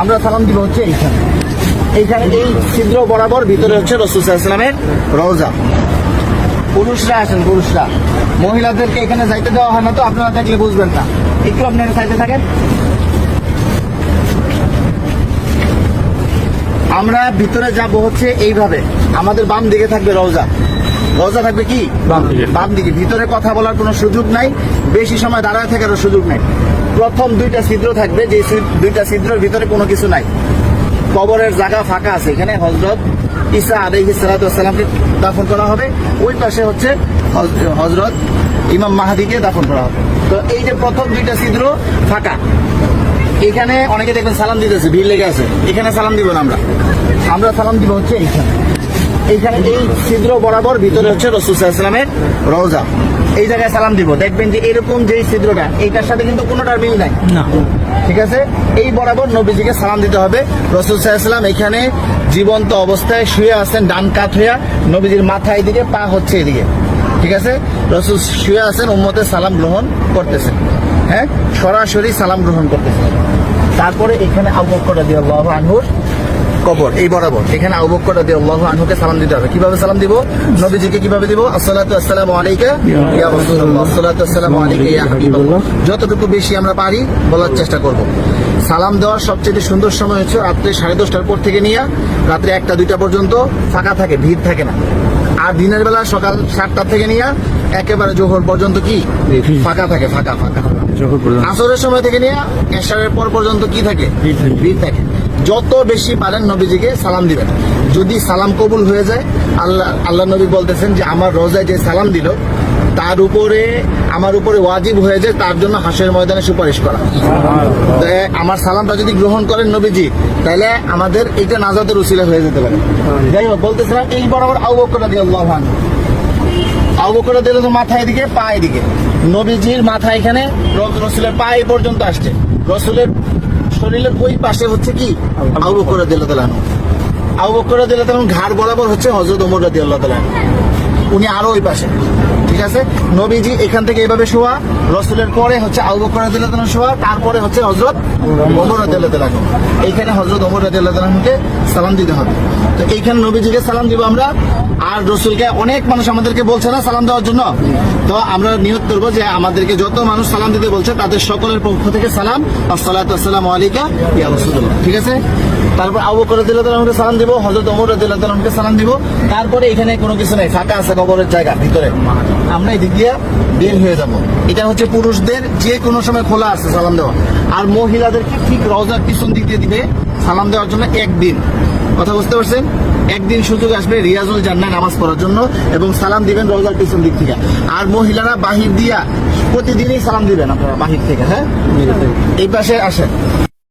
আমরা সালাম দিব হচ্ছে এইখানে। এইখানে এই ছিদ্র বরাবর ভিতরে হচ্ছে রাসূল সাল্লাল্লাহু আলাইহি ওয়াসাল্লামের রওজা। পুরুষরা আসেন, পুরুষরা, মহিলাদেরকে এখানে যাইতে দেওয়া হয় না, তো আপনারা দেখলে বুঝবেন না। একটু আপনারা সাইডে থাকেন। আমরা ভিতরে যাব হচ্ছে এইভাবে, আমাদের বাম দিকে থাকবে রওজা। রওজা থাকবে কি বাম দিকে। ভিতরে কথা বলার কোনো সুযোগ নাই, বেশি সময় দাঁড়ায় থাকারও সুযোগ নাই। প্রথম দুইটা ছিদ্র থাকবে, যে দুইটা ছিদ্রের ভিতরে কোনো কিছু নাই। কবরের জায়গা ফাঁকা আছে, এখানে হযরত ঈসা আলাইহিস সালাতু ওয়াস সালামকে দাফন করা হবে। ওই পাশে হচ্ছে হযরত ইমাম মাহদিকে দাফন করা হবে। তো এই যে প্রথম দুইটা ছিদ্র ফাঁকা, এখানে অনেকে দেখবেন সালাম দিতেছে, ভিড় লেগে আছে। এখানে সালাম দিব না, আমরা সালাম দিব হচ্ছে এইখানে। এইখানে এই ছিদ্র বরাবর ভিতরে হচ্ছে রাসূল সাল্লাল্লাহু আলাইহি ওয়াসাল্লামের রওজা। এই জায়গায় সালাম দিব, দেখবেন যে এরকম যে ছিদ্রটা, এইটার সাথে কিন্তু কোনোটার মিল নাই না, ঠিক আছে। এই বরাবর নবীজিকে সালাম দিতে হবে। রাসূল সাল্লাল্লাহু আলাইহি ওয়াসাল্লাম এখানে জীবন্ত অবস্থায় শুয়ে আছেন, ডান কাত হইয়া, নবীজির মাথা এদিকে, পা হচ্ছে এদিকে, ঠিক আছে। রাসূল শুয়ে আছেন, উম্মতের সালাম গ্রহণ করতেছেন, হ্যাঁ, সরাসরি সালাম গ্রহণ করতেছেন। তারপরে এখানে আবু বকর রাদিয়াল্লাহু আনহুর কবর, এই বরাবর এখানে আবু বকর রাদিয়াল্লাহু আনহুকে সালাম দিতে হবে। কিভাবে সালাম দিব? নবীজিকে কিভাবে দিব? আসসালাতু আসসালামু আলাইকা ইয়া রাসূলুল্লাহ, আসসালাতু আসসালামু আলাইকা ইয়া হাবিবাল্লাহ। যতটুকু বেশি আমরা পারি বলার চেষ্টা করব। সালাম দেওয়ার সবচেয়ে সুন্দর সময় হচ্ছে রাত্রে 10:30টার পর থেকে নিয়ে রাত্রে 1টা-2টা পর্যন্ত ফাঁকা থাকে, ভিড় থাকে না। আর দিনের বেলা সকাল 7টা থেকে নিয়ে একেবারে জোহর পর্যন্ত কি ফাঁকা থাকে, ফাঁকা। আসরের সময় থেকে নিয়ে এশারের পর পর্যন্ত কি থাকে? ভিড় থাকে। যত বেশি পারেন নবীজিকে সালাম দিবেন। যদি সালাম কবুল হয়ে যায়, আল্লাহ নবী বলতেছেন যে আমার রোজায় যে সালাম দিল তার উপরে, আমার উপরে ওয়াজিব হয়ে যায় তার জন্য হাসরের ময়দানে সুপারিশ করা। আমার সালামটা যদি গ্রহণ করেন নবীজি, তাহলে আমাদের এইটা নাজাতের উসিলা হয়ে যেতে পারে। যাই হোক, বলতেছিলাম এই বরাবর আবু বকর রাদিয়াল্লাহু আনহু, আবু বকর রাদিয়াল্লাহু আনহু মাথা এদিকে, পা এদিকে। নবীজির মাথা এখানে রাসূলের পা এই পর্যন্ত আসছে। রাসূলের শরীরের ওই পাশে হচ্ছে কি আবু বকর রাদিয়াল্লাহু আনহু। আবু বকর রাদিয়াল্লাহু আনহু ঘাড় বরাবর হচ্ছে হযরত ওমর রাদিয়াল্লাহু আনহু, উনি আরো ওই পাশে, ঠিক আছে। নবীজি এখান থেকে এইভাবে শোয়া, রাসূলের পরে হচ্ছে আবু বকর রাদিয়াল্লাহু আনহু শোয়া, তারপরে হচ্ছে হযরত ওমর রাদিয়াল্লাহু আনহু। এইখানে হযরত ওমর রাদিয়াল্লাহু আনহুকে সালাম দিতে হবে। তো এইখানে নবীজিকে সালাম দিব আমরা। আর রাসূলকে অনেক মানুষ আমাদেরকে বলছে না সালাম দেওয়ার জন্য, তো আমরা নিয়ত করবো যে আমাদেরকে যত মানুষ সালাম দিতে বলছে তাদের সকলের পক্ষ থেকে সালাম, আসসালাতু আসসালামু আলাইকা ইয়া রাসূলুল্লাহ, ঠিক আছে। তারপর আবু বকর রাদিয়াল্লাহু আনহুকে সালাম দিব, হযরত ওমর রাদিয়াল্লাহু আনহুকে সালাম দিব। তারপরে এখানে কোনো কিছু নাই, ফাঁকা আছে কবরের জায়গা ভিতরে, আমরা এদিক দিয়ে বের হয়ে যাব। এটা হচ্ছে পুরুষদের যে কোনো সময় খোলা আছে সালাম দেওয়া। আর মহিলাদেরকে ঠিক রওজার পিছন দিক দিয়ে দিবে সালাম দেওয়ার জন্য একদিন। কথা বুঝতে পারছেন? একদিন সুযোগ আসবে রিয়াজুল জান্নাহ নামাজ পড়ার জন্য, এবং সালাম দিবেন রওজার পিছন দিক থেকে। আর মহিলারা বাহির দিয়া প্রতিদিনই সালাম দিবেন আপনারা বাহির থেকে, হ্যাঁ। এই পাশে আসেন।